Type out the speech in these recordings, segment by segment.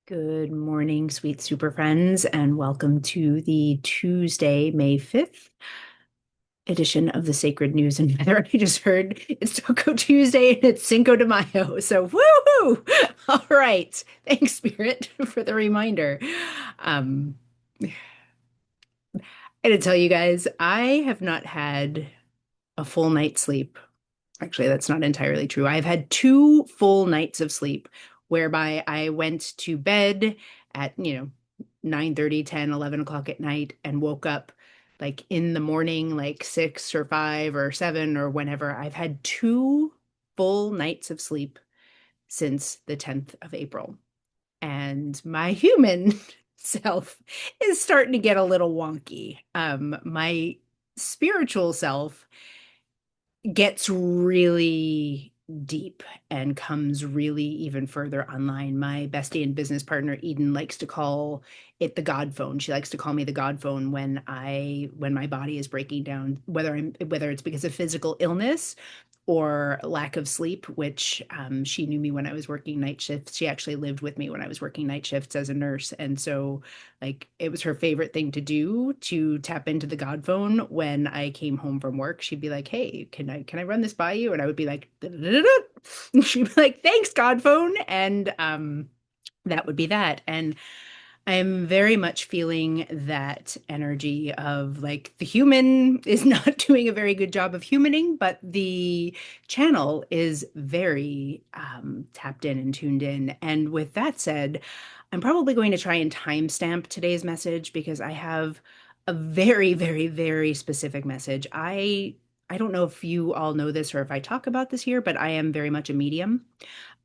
Good morning, sweet super friends, and welcome to the Tuesday, May 5th edition of the Sacred News and Weather. I just heard it's Taco Tuesday and it's Cinco de Mayo. So, woohoo! All right. Thanks, Spirit, for the reminder. Um, I gotta tell you guys, I have not had a full night's sleep. Actually, that's not entirely true. I've had two full nights of sleep whereby I went to bed at, 9:30, 10, 11 o'clock at night and woke up like in the morning, like 6 or 5 or 7 or whenever. I've had two full nights of sleep since the 10th of April. And my human self is starting to get a little wonky. My spiritual self gets really deep and comes really even further online. My bestie and business partner Eden likes to call it the God phone. She likes to call me the God phone when my body is breaking down, whether it's because of physical illness or lack of sleep, which she knew me when I was working night shifts. She actually lived with me when I was working night shifts as a nurse. And so, like, it was her favorite thing to do to tap into the God phone when I came home from work. She'd be like, "Hey, can I run this by you?" And I would be like, "Da-da-da-da." She'd be like, "Thanks, God phone." And that would be that. And I'm very much feeling that energy of like the human is not doing a very good job of humaning, but the channel is very tapped in and tuned in. And with that said, I'm probably going to try and timestamp today's message because I have a very, very, very specific message. I don't know if you all know this or if I talk about this here, but I am very much a medium.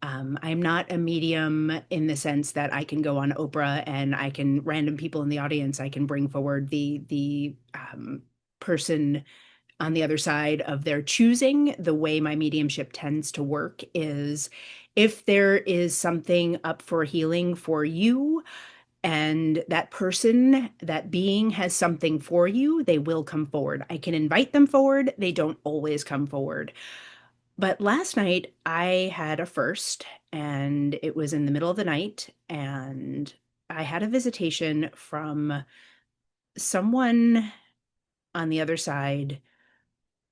I'm not a medium in the sense that I can go on Oprah and I can random people in the audience. I can bring forward the person on the other side of their choosing. The way my mediumship tends to work is if there is something up for healing for you, and that person, that being has something for you, they will come forward. I can invite them forward. They don't always come forward. But last night I had a first, and it was in the middle of the night, and I had a visitation from someone on the other side,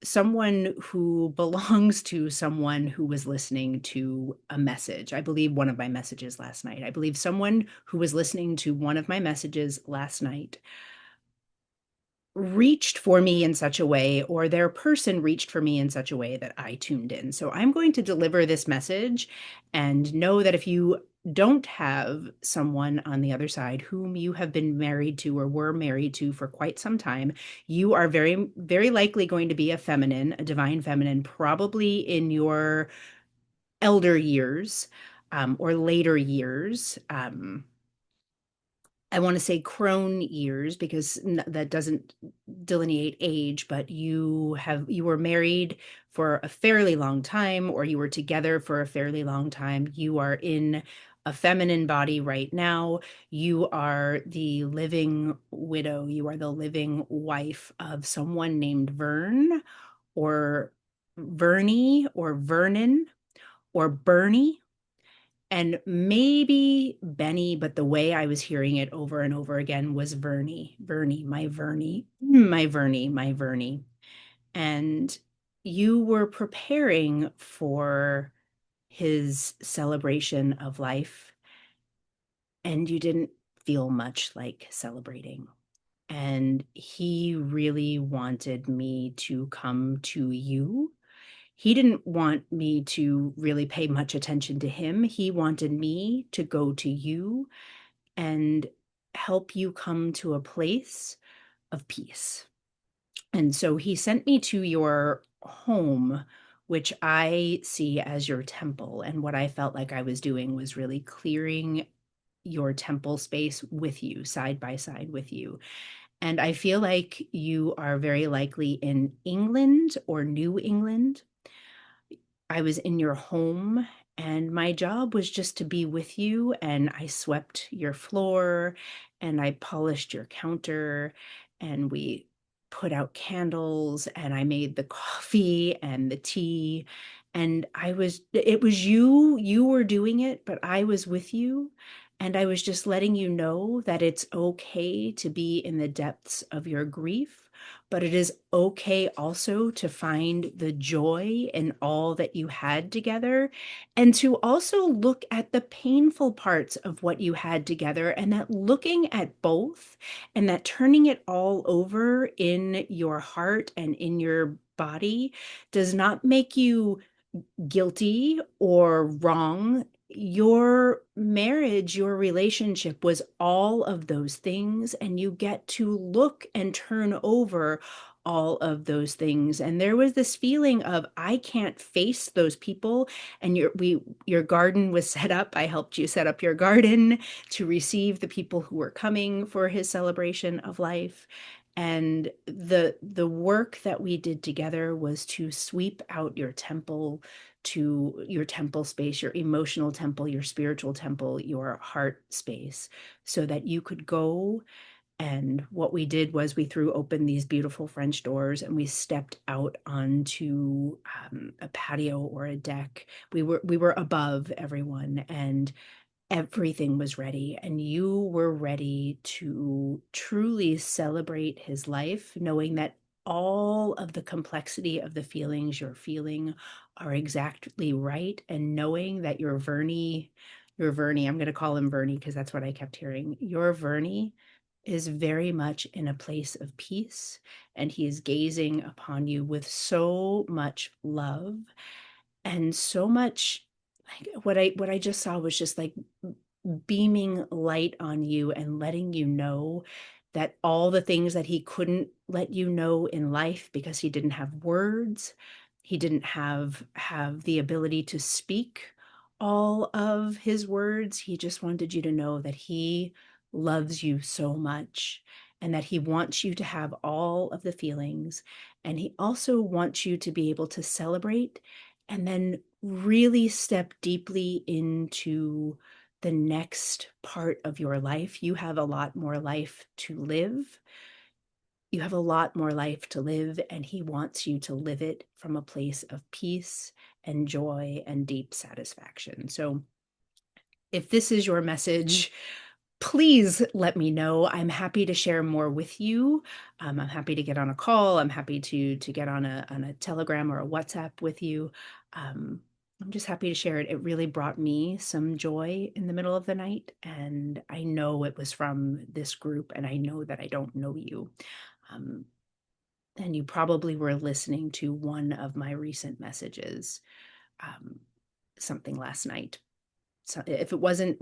someone who belongs to someone who was listening to a message. I believe one of my messages last night. I believe someone who was listening to one of my messages last night reached for me in such a way, or their person reached for me in such a way that I tuned in. So I'm going to deliver this message and know that if you don't have someone on the other side whom you have been married to or were married to for quite some time, you are very, very likely going to be a feminine, a divine feminine, probably in your elder years or later years. I want to say crone years because that doesn't delineate age, but you were married for a fairly long time or you were together for a fairly long time. You are in a feminine body right now. You are the living widow. You are the living wife of someone named Vern or Vernie or Vernon or Bernie and maybe Benny, but the way I was hearing it over and over again was Vernie, Vernie, my Vernie, my Vernie, my Vernie. And you were preparing for his celebration of life, and you didn't feel much like celebrating. And he really wanted me to come to you. He didn't want me to really pay much attention to him. He wanted me to go to you and help you come to a place of peace. And so he sent me to your home, which I see as your temple. And what I felt like I was doing was really clearing your temple space with you, side by side with you. And I feel like you are very likely in England or New England. I was in your home, and my job was just to be with you. And I swept your floor and I polished your counter and we put out candles and I made the coffee and the tea. And it was you were doing it, but I was with you. And I was just letting you know that it's okay to be in the depths of your grief, but it is okay also to find the joy in all that you had together, and to also look at the painful parts of what you had together, and that looking at both and that turning it all over in your heart and in your body does not make you guilty or wrong. Your marriage, your relationship was all of those things, and you get to look and turn over all of those things. And there was this feeling of, I can't face those people. And your garden was set up. I helped you set up your garden to receive the people who were coming for his celebration of life. And the work that we did together was to sweep out your temple, to your temple space, your emotional temple, your spiritual temple, your heart space, so that you could go. And what we did was we threw open these beautiful French doors and we stepped out onto a patio or a deck. We were above everyone, and everything was ready, and you were ready to truly celebrate his life, knowing that all of the complexity of the feelings you're feeling are exactly right, and knowing that your Vernie, I'm going to call him Vernie because that's what I kept hearing. Your Vernie is very much in a place of peace, and he is gazing upon you with so much love and so much, like, what I just saw was just like beaming light on you and letting you know that all the things that he couldn't let you know in life because he didn't have words, he didn't have the ability to speak all of his words. He just wanted you to know that he loves you so much, and that he wants you to have all of the feelings, and he also wants you to be able to celebrate and then really step deeply into the next part of your life. You have a lot more life to live. You have a lot more life to live, and he wants you to live it from a place of peace and joy and deep satisfaction. So, if this is your message, please let me know. I'm happy to share more with you. I'm happy to get on a call. I'm happy to get on a Telegram or a WhatsApp with you. Um, I'm just happy to share it. It really brought me some joy in the middle of the night, and I know it was from this group, and I know that I don't know you. Um, and you probably were listening to one of my recent messages, um, something last night. So if it wasn't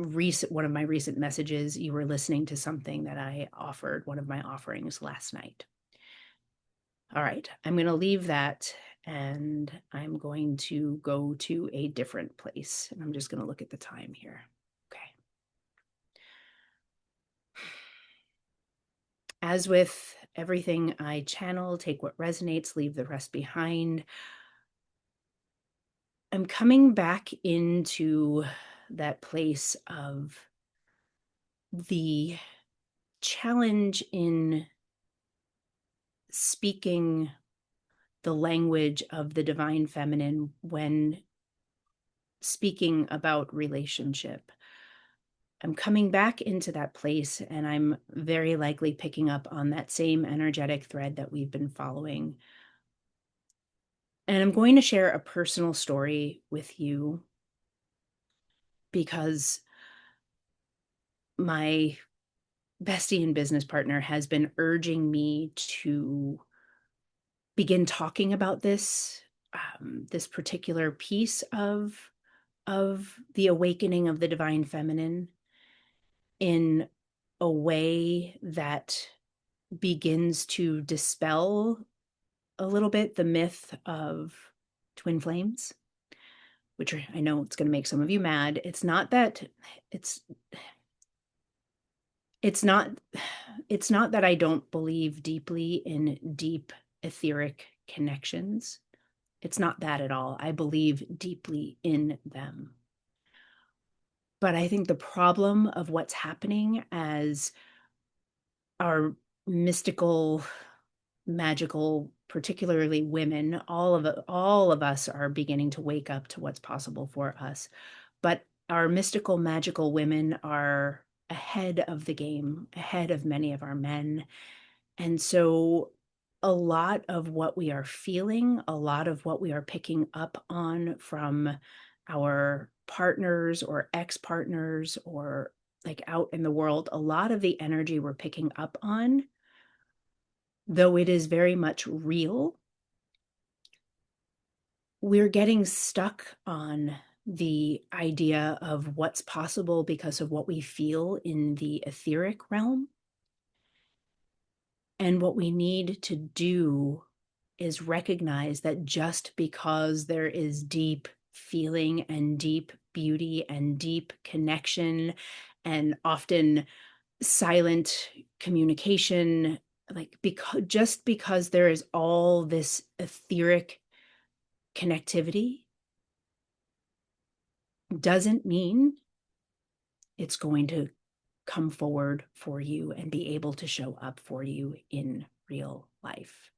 one of my recent messages, you were listening to something that I offered, one of my offerings last night. All right, I'm going to leave that, and I'm going to go to a different place. And I'm just going to look at the time here. Okay. As with everything I channel, take what resonates, leave the rest behind. I'm coming back into that place of the challenge in speaking the language of the divine feminine when speaking about relationship. I'm coming back into that place, and I'm very likely picking up on that same energetic thread that we've been following. And I'm going to share a personal story with you because my bestie and business partner has been urging me to begin talking about this particular piece of the awakening of the divine feminine in a way that begins to dispel a little bit the myth of twin flames, which I know it's going to make some of you mad. It's it's not it's not that I don't believe deeply in deep etheric connections. It's not that at all. I believe deeply in them. But I think the problem of what's happening as our mystical, magical, particularly women, all of us are beginning to wake up to what's possible for us. But our mystical, magical women are ahead of the game, ahead of many of our men. And so a lot of what we are feeling, a lot of what we are picking up on from our partners or ex-partners or like out in the world, a lot of the energy we're picking up on, though it is very much real, we're getting stuck on the idea of what's possible because of what we feel in the etheric realm. And what we need to do is recognize that just because there is deep feeling and deep beauty and deep connection and often silent communication, like because there is all this etheric connectivity doesn't mean it's going to come forward for you and be able to show up for you in real life.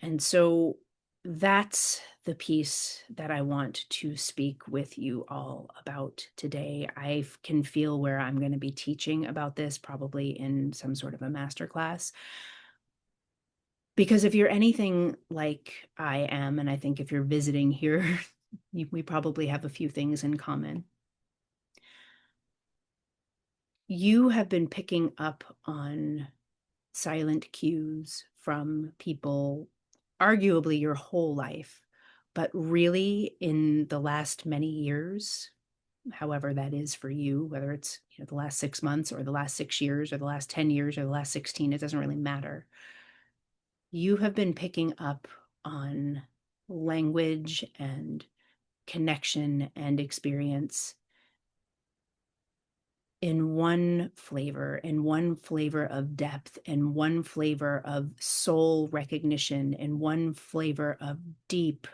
And so that's the piece that I want to speak with you all about today. I can feel where I'm going to be teaching about this probably in some sort of a masterclass. Because if you're anything like I am, and I think if you're visiting here, we probably have a few things in common. You have been picking up on silent cues from people, arguably your whole life, but really in the last many years, however that is for you, whether it's the last 6 months or the last 6 years or the last 10 years or the last 16, it doesn't really matter. You have been picking up on language and connection and experience in one flavor of depth, in one flavor of soul recognition, in one flavor of deep,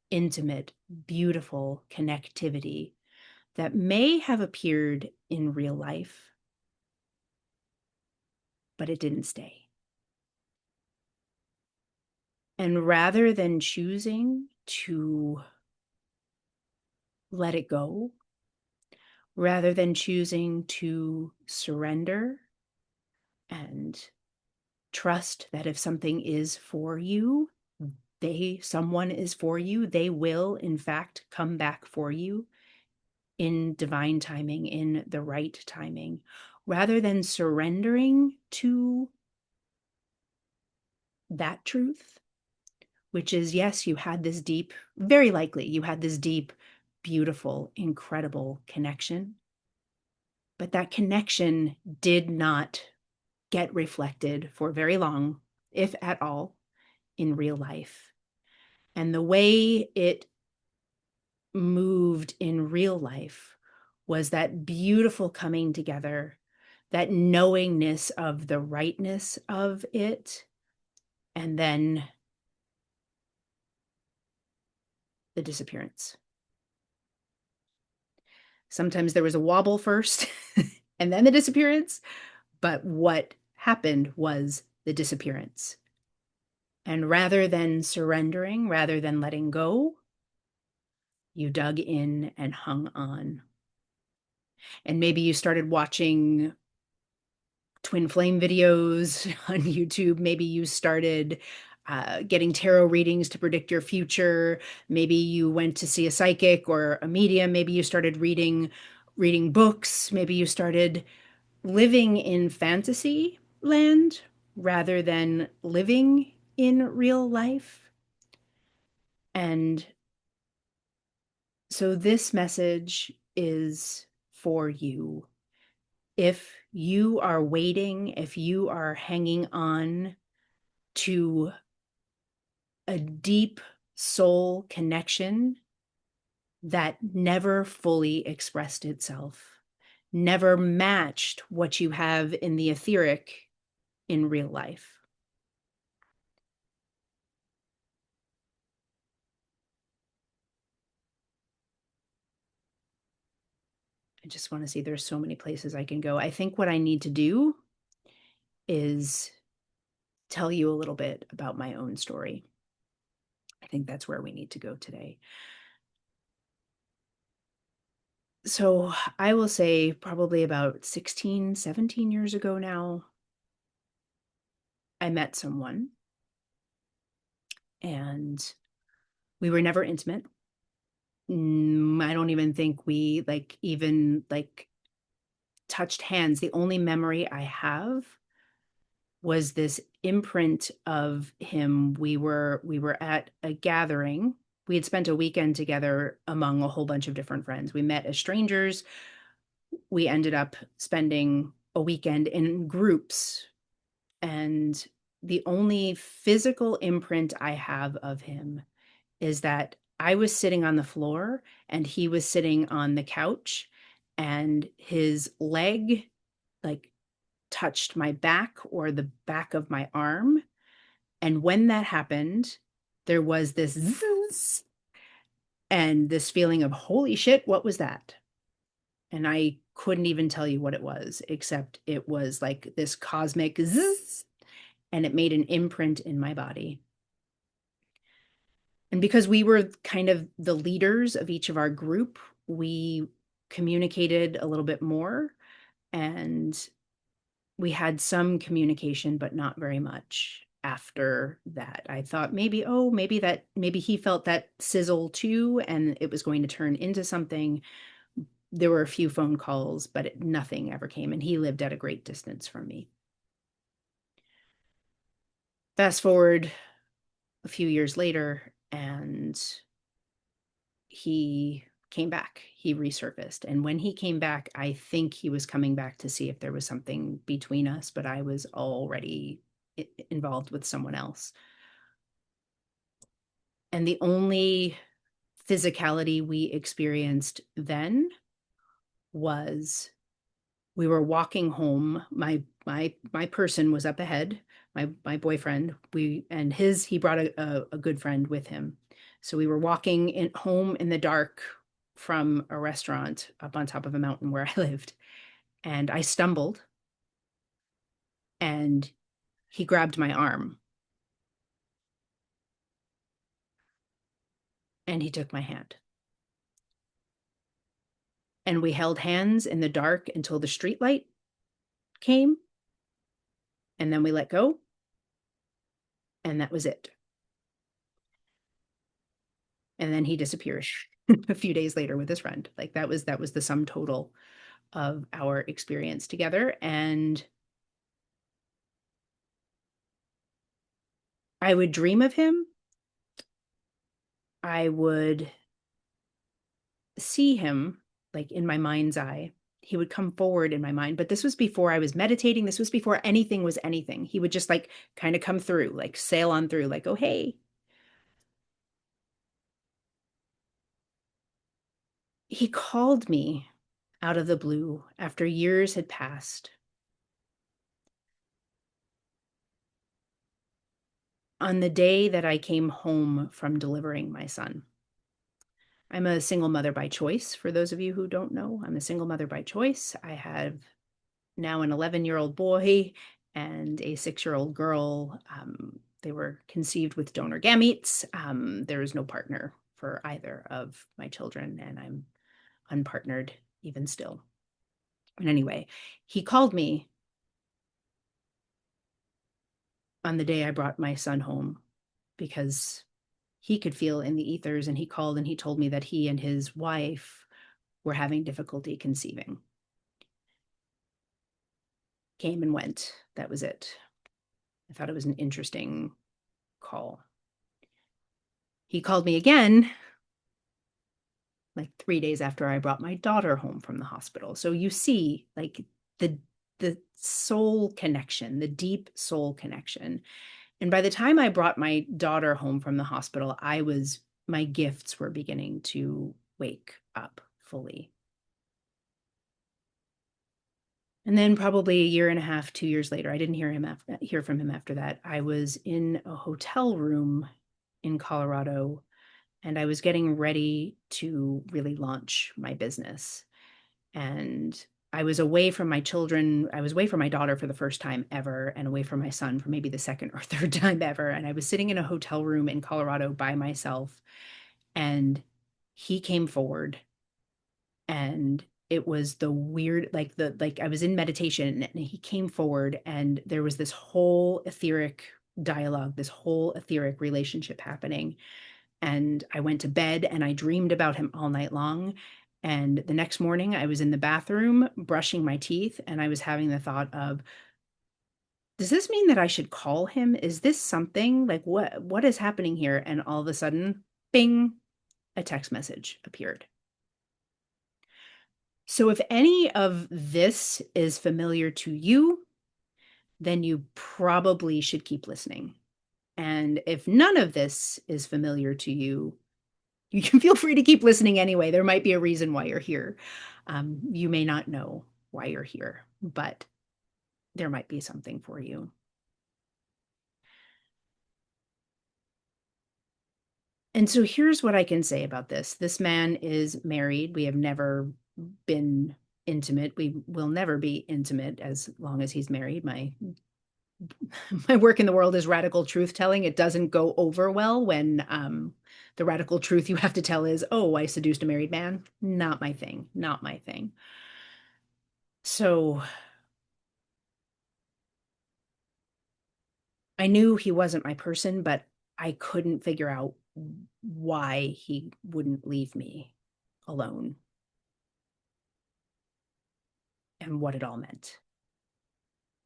intimate, beautiful connectivity that may have appeared in real life, but it didn't stay. And rather than choosing to let it go, rather than choosing to surrender and trust that if something is for you, someone is for you, they will in fact come back for you in divine timing, in the right timing, rather than surrendering to that truth, which is, yes, you had this deep, very likely you had this deep, beautiful, incredible connection, but that connection did not get reflected for very long, if at all, in real life. And the way it moved in real life was that beautiful coming together, that knowingness of the rightness of it, and then the disappearance. Sometimes there was a wobble first and then the disappearance, but what happened was the disappearance. And rather than surrendering, rather than letting go, you dug in and hung on. And maybe you started watching twin flame videos on YouTube. Maybe you started getting tarot readings to predict your future. Maybe you went to see a psychic or a medium. Maybe you started reading books. Maybe you started living in fantasy land rather than living in real life. And so this message is for you. If you are waiting, if you are hanging on to a deep soul connection that never fully expressed itself, never matched what you have in the etheric in real life, I just want to see, there's so many places I can go. I think what I need to do is tell you a little bit about my own story. I think that's where we need to go today. So I will say probably about 16, 17 years ago now, I met someone and we were never intimate. I don't even think we like even like touched hands. The only memory I have was this imprint of him. We were at a gathering. We had spent a weekend together among a whole bunch of different friends. We met as strangers. We ended up spending a weekend in groups. And the only physical imprint I have of him is that I was sitting on the floor and he was sitting on the couch, and his leg like touched my back or the back of my arm. And when that happened, there was this zzz and this feeling of, holy shit, what was that? And I couldn't even tell you what it was, except it was like this cosmic zzz, and it made an imprint in my body. And because we were kind of the leaders of each of our group, we communicated a little bit more, and we had some communication, but not very much after that. I thought maybe, oh, maybe he felt that sizzle too, and it was going to turn into something. There were a few phone calls, but nothing ever came, and he lived at a great distance from me. Fast forward a few years later, and he came back. He resurfaced. And when he came back, I think he was coming back to see if there was something between us, but I was already involved with someone else. And the only physicality we experienced then was we were walking home. My person was up ahead, my boyfriend. He brought a good friend with him. So we were walking home in the dark from a restaurant up on top of a mountain where I lived. And I stumbled and he grabbed my arm and he took my hand. And we held hands in the dark until the street light came. And then we let go. And that was it. And then he disappeared a few days later with his friend. Like that was the sum total of our experience together. And I would dream of him. I would see him like in my mind's eye. He would come forward in my mind, but this was before I was meditating. This was before anything was anything. He would just like kind of come through, like sail on through, like, oh, hey. He called me out of the blue after years had passed on the day that I came home from delivering my son. I'm a single mother by choice. For those of you who don't know, I'm a single mother by choice. I have now an 11-year-old boy and a 6-year-old girl. They were conceived with donor gametes. There is no partner for either of my children, and I'm unpartnered even still. And anyway, he called me on the day I brought my son home because he could feel in the ethers, and he called and he told me that he and his wife were having difficulty conceiving. Came and went. That was it. I thought it was an interesting call. He called me again like 3 days after I brought my daughter home from the hospital. So you see, like the soul connection, the deep soul connection. And by the time I brought my daughter home from the hospital, my gifts were beginning to wake up fully. And then probably a year and a half, 2 years later, I didn't hear from him after that. I was in a hotel room in Colorado, and I was getting ready to really launch my business. And I was away from my children. I was away from my daughter for the first time ever, and away from my son for maybe the second or third time ever. And I was sitting in a hotel room in Colorado by myself, and he came forward And it was the weird, like I was in meditation and he came forward and there was this whole etheric dialogue, this whole etheric relationship happening. And I went to bed and I dreamed about him all night long. And the next morning, I was in the bathroom brushing my teeth and I was having the thought of, does this mean that I should call him? Is this something like what is happening here? And all of a sudden, bing, a text message appeared. So if any of this is familiar to you, then you probably should keep listening. And if none of this is familiar to you, you can feel free to keep listening anyway. There might be a reason why you're here. You may not know why you're here, but there might be something for you. And so here's what I can say about this. This man is married. We have never been intimate. We will never be intimate as long as he's married. My work in the world is radical truth telling. It doesn't go over well when the radical truth you have to tell is, oh, I seduced a married man. Not my thing. Not my thing. So I knew he wasn't my person, but I couldn't figure out why he wouldn't leave me alone and what it all meant,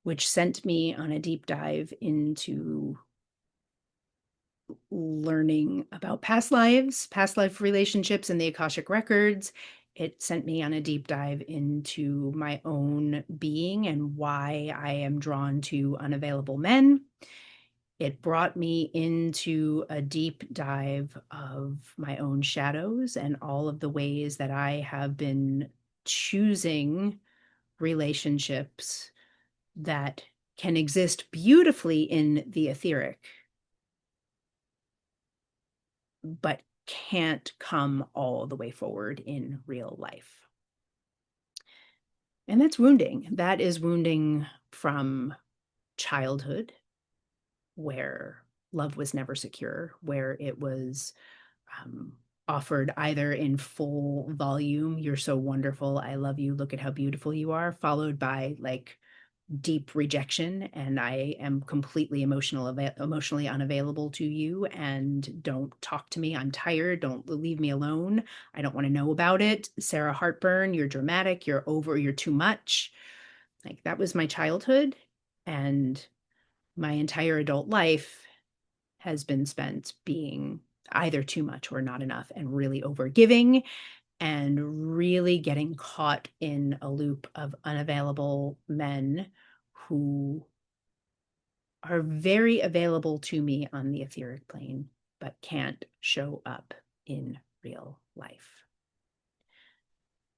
which sent me on a deep dive into learning about past lives, past life relationships, and the Akashic records. It sent me on a deep dive into my own being and why I am drawn to unavailable men. It brought me into a deep dive of my own shadows and all of the ways that I have been choosing relationships that can exist beautifully in the etheric, but can't come all the way forward in real life. And that's wounding. That is wounding from childhood, where love was never secure, where it was um, offered either in full volume, you're so wonderful, I love you, look at how beautiful you are, followed by like deep rejection and I am completely emotionally unavailable to you and don't talk to me. I'm tired. Don't leave me alone. I don't want to know about it. Sarah Heartburn, you're dramatic. You're over. You're too much. Like that was my childhood. And my entire adult life has been spent being either too much or not enough and really overgiving and really getting caught in a loop of unavailable men who are very available to me on the etheric plane, but can't show up in real life.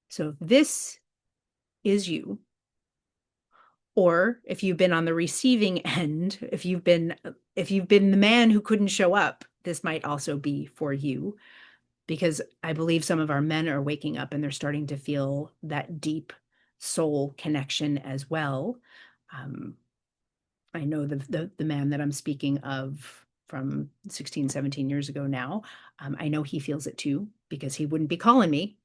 So if this is you, or if you've been on the receiving end, if you've been the man who couldn't show up, this might also be for you because I believe some of our men are waking up and they're starting to feel that deep soul connection as well. I know the man that I'm speaking of from 16, 17 years ago now. I know he feels it too because he wouldn't be calling me,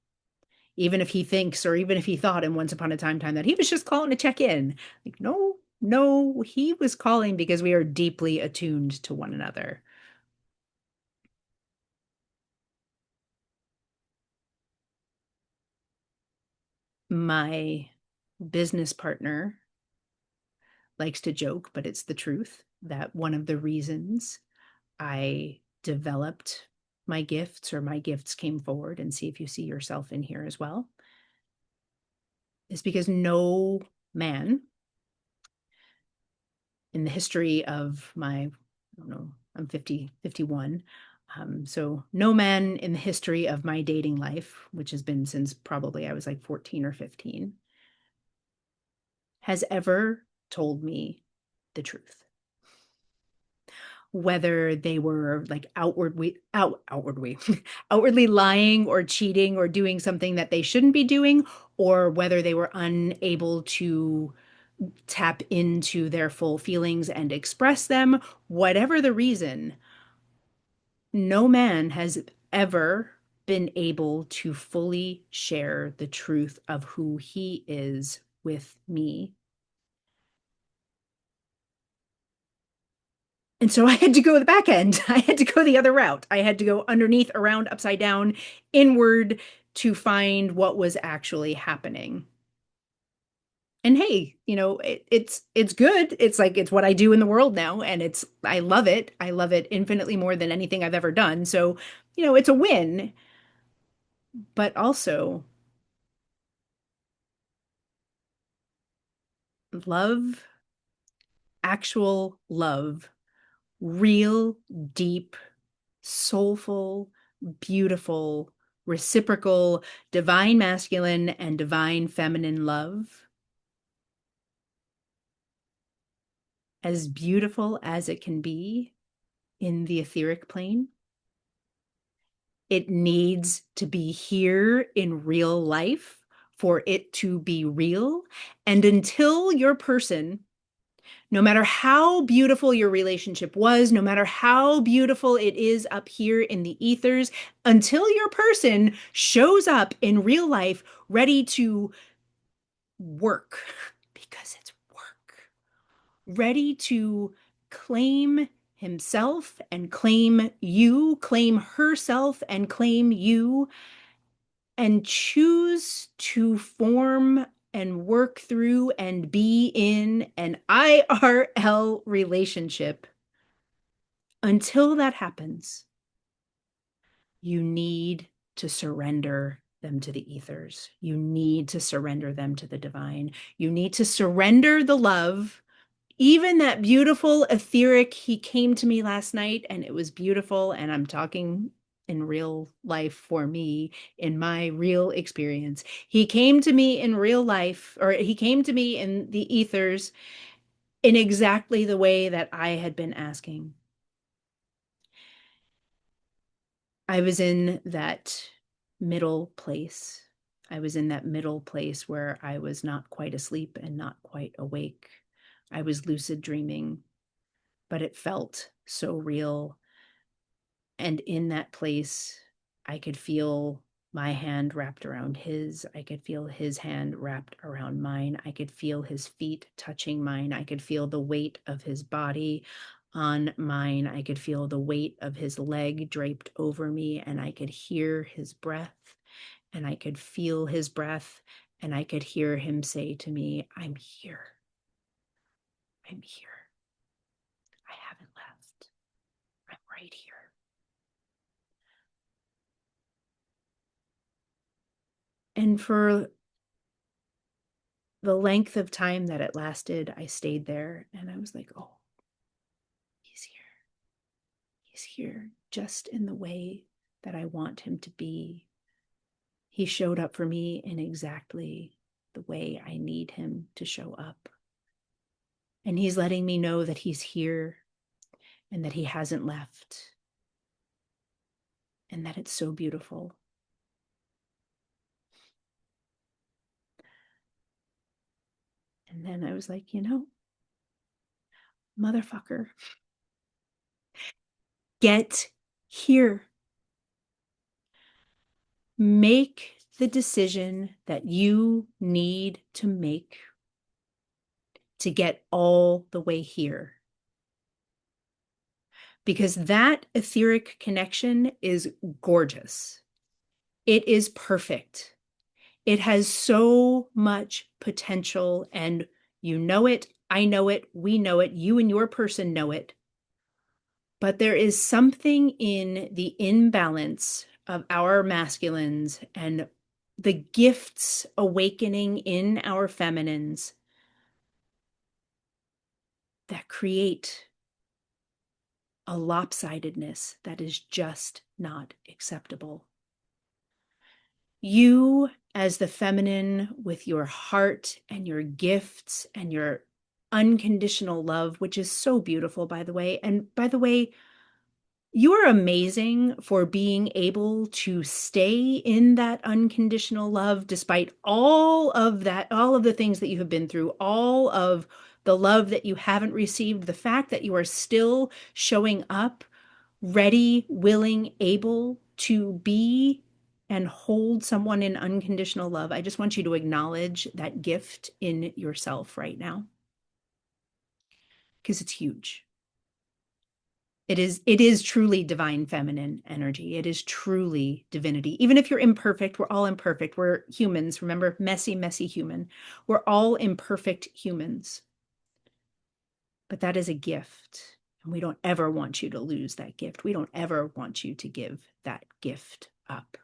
even if he thinks or even if he thought in once upon a time that he was just calling to check in. Like, no, no, he was calling because we are deeply attuned to one another. My business partner likes to joke, but it's the truth that one of the reasons I developed my gifts or my gifts came forward and see if you see yourself in here as well is because no man in the history of I don't know, I'm 50, 51. So no man in the history of my dating life, which has been since probably I was like 14 or 15, has ever told me the truth. Whether they were like outwardly lying or cheating or doing something that they shouldn't be doing, or whether they were unable to tap into their full feelings and express them, whatever the reason, no man has ever been able to fully share the truth of who he is with me. And so I had to go the back end. I had to go the other route. I had to go underneath, around, upside down, inward to find what was actually happening. And hey, it's good. It's like it's what I do in the world now, and it's I love it. I love it infinitely more than anything I've ever done. So, it's a win, but also love, actual love, real, deep, soulful, beautiful, reciprocal, divine masculine and divine feminine love, as beautiful as it can be in the etheric plane. It needs to be here in real life for it to be real. And until your person, no matter how beautiful your relationship was, no matter how beautiful it is up here in the ethers, until your person shows up in real life ready to work, because it's work, ready to claim himself and claim you, claim herself and claim you, and choose to form and work through and be in an IRL relationship. Until that happens, you need to surrender them to the ethers. You need to surrender them to the divine. You need to surrender the love. Even that beautiful etheric, he came to me last night and it was beautiful. And I'm talking in real life for me, in my real experience. He came to me in real life, or he came to me in the ethers in exactly the way that I had been asking. I was in that middle place. I was in that middle place where I was not quite asleep and not quite awake. I was lucid dreaming, but it felt so real. And in that place, I could feel my hand wrapped around his. I could feel his hand wrapped around mine. I could feel his feet touching mine. I could feel the weight of his body on mine. I could feel the weight of his leg draped over me, and I could hear his breath, and I could feel his breath, and I could hear him say to me, "I'm here. I'm here. I haven't left. I'm right here." And for the length of time that it lasted, I stayed there and I was like, oh, he's here. He's here just in the way that I want him to be. He showed up for me in exactly the way I need him to show up. And he's letting me know that he's here and that he hasn't left and that it's so beautiful. And then I was like, motherfucker, get here. Make the decision that you need to make to get all the way here. Because that etheric connection is gorgeous. It is perfect. It has so much potential, and you know it, I know it, we know it, you and your person know it. But there is something in the imbalance of our masculines and the gifts awakening in our feminines that create a lopsidedness that is just not acceptable. You, as the feminine, with your heart and your gifts and your unconditional love, which is so beautiful, by the way. And by the way, you're amazing for being able to stay in that unconditional love despite all of that, all of the things that you have been through, all of the love that you haven't received, the fact that you are still showing up ready, willing, able to be and hold someone in unconditional love, I just want you to acknowledge that gift in yourself right now because it's huge. It is truly divine feminine energy. It is truly divinity. Even if you're imperfect, we're all imperfect. We're humans. Remember, messy, messy human. We're all imperfect humans. But that is a gift. And we don't ever want you to lose that gift. We don't ever want you to give that gift up.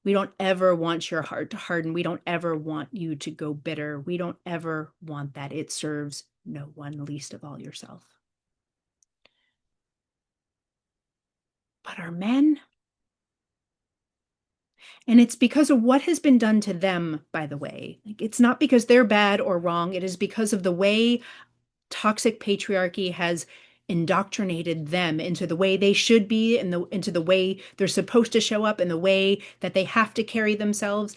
We don't ever want your heart to harden. We don't ever want you to go bitter. We don't ever want that. It serves no one, least of all yourself. But our men, and it's because of what has been done to them, by the way. Like, it's not because they're bad or wrong. It is because of the way toxic patriarchy has indoctrinated them into the way they should be and into the way they're supposed to show up and the way that they have to carry themselves.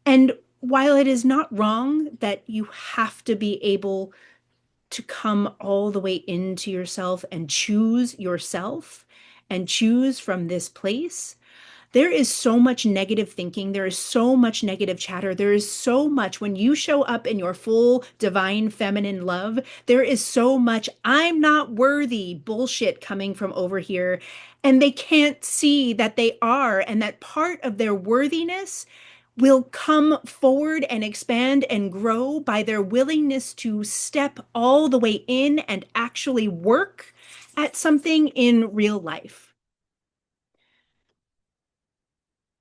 And while it is not wrong that you have to be able to come all the way into yourself and choose yourself and choose from this place, there is so much negative thinking. There is so much negative chatter. There is so much when you show up in your full divine feminine love, there is so much I'm not worthy bullshit coming from over here. And they can't see that they are, and that part of their worthiness will come forward and expand and grow by their willingness to step all the way in and actually work at something in real life.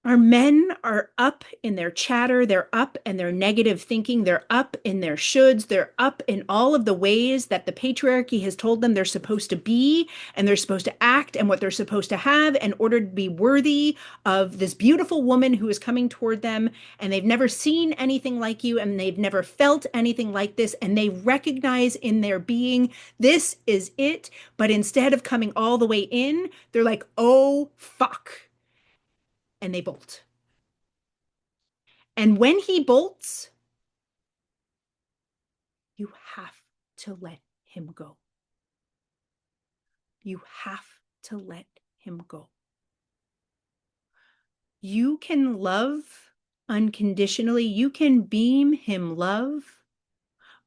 Our men are up in their chatter, they're up in their negative thinking, they're up in their shoulds, they're up in all of the ways that the patriarchy has told them they're supposed to be and they're supposed to act and what they're supposed to have in order to be worthy of this beautiful woman who is coming toward them. And they've never seen anything like you and they've never felt anything like this. And they recognize in their being, this is it. But instead of coming all the way in, they're like, oh, fuck, and they bolt. And when he bolts, you have to let him go. You have to let him go. You can love unconditionally. You can beam him love.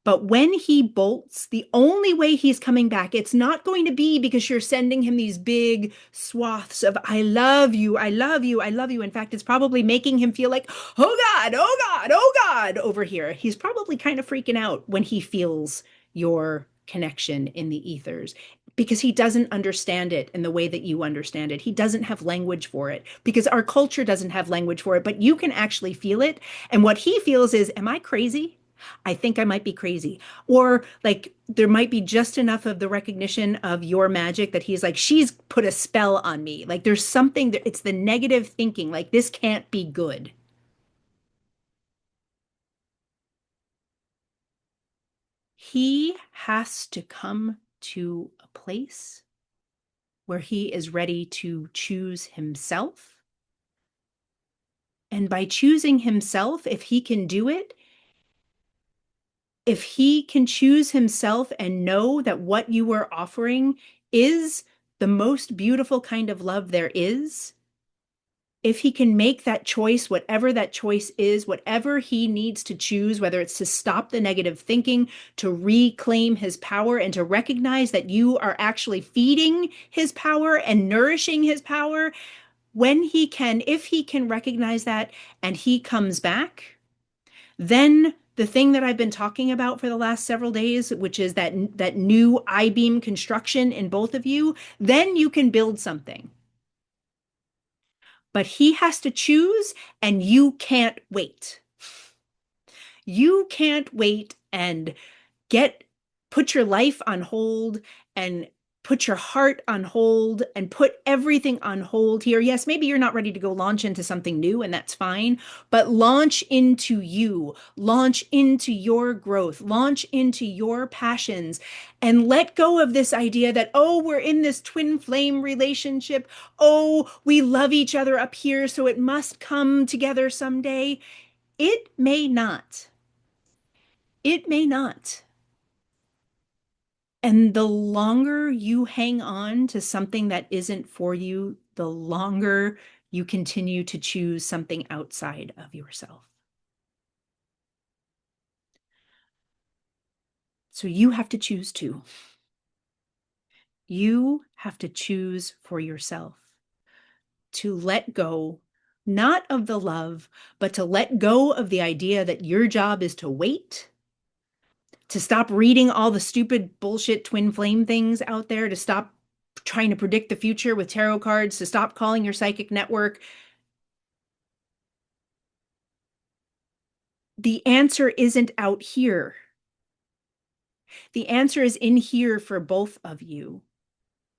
But when he bolts, the only way he's coming back, it's not going to be because you're sending him these big swaths of, I love you, I love you, I love you. In fact, it's probably making him feel like, oh God, oh God, oh God, over here. He's probably kind of freaking out when he feels your connection in the ethers because he doesn't understand it in the way that you understand it. He doesn't have language for it because our culture doesn't have language for it, but you can actually feel it. And what he feels is, am I crazy? I think I might be crazy. Or like there might be just enough of the recognition of your magic that he's like, she's put a spell on me. Like there's something that it's the negative thinking, like this can't be good. He has to come to a place where he is ready to choose himself. And by choosing himself, if he can do it, if he can choose himself and know that what you are offering is the most beautiful kind of love there is, if he can make that choice, whatever that choice is, whatever he needs to choose, whether it's to stop the negative thinking, to reclaim his power, and to recognize that you are actually feeding his power and nourishing his power, when he can, if he can recognize that and he comes back, then the thing that I've been talking about for the last several days, which is that new I-beam construction in both of you, then you can build something. But he has to choose, and you can't wait. You can't wait and get put your life on hold and put your heart on hold and put everything on hold here. Yes, maybe you're not ready to go launch into something new, and that's fine, but launch into you, launch into your growth, launch into your passions, and let go of this idea that, oh, we're in this twin flame relationship. Oh, we love each other up here, so it must come together someday. It may not. It may not. And the longer you hang on to something that isn't for you, the longer you continue to choose something outside of yourself. So you have to choose too. You have to choose for yourself to let go, not of the love, but to let go of the idea that your job is to wait, to stop reading all the stupid bullshit twin flame things out there, to stop trying to predict the future with tarot cards, to stop calling your psychic network. The answer isn't out here. The answer is in here for both of you.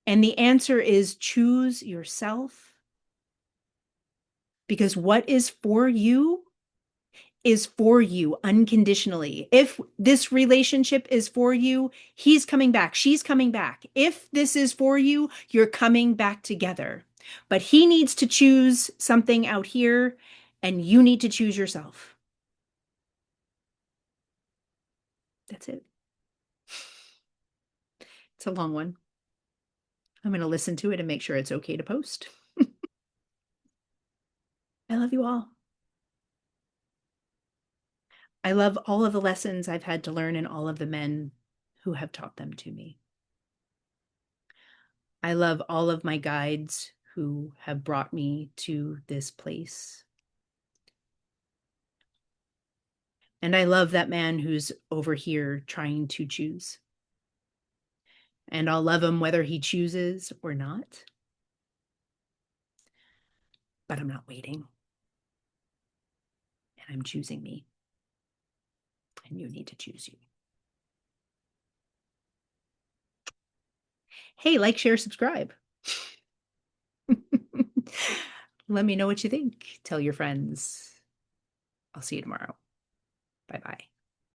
And the answer is choose yourself. Because what is for you unconditionally. If this relationship is for you, he's coming back, she's coming back. If this is for you, you're coming back together. But he needs to choose something out here, and you need to choose yourself. That's it. It's a long one. I'm going to listen to it and make sure it's okay to post. I love you all. I love all of the lessons I've had to learn and all of the men who have taught them to me. I love all of my guides who have brought me to this place. And I love that man who's over here trying to choose. And I'll love him whether he chooses or not. But I'm not waiting. And I'm choosing me. And you need to choose you. Hey, like, share, subscribe. Let me know what you think. Tell your friends. I'll see you tomorrow. Bye-bye.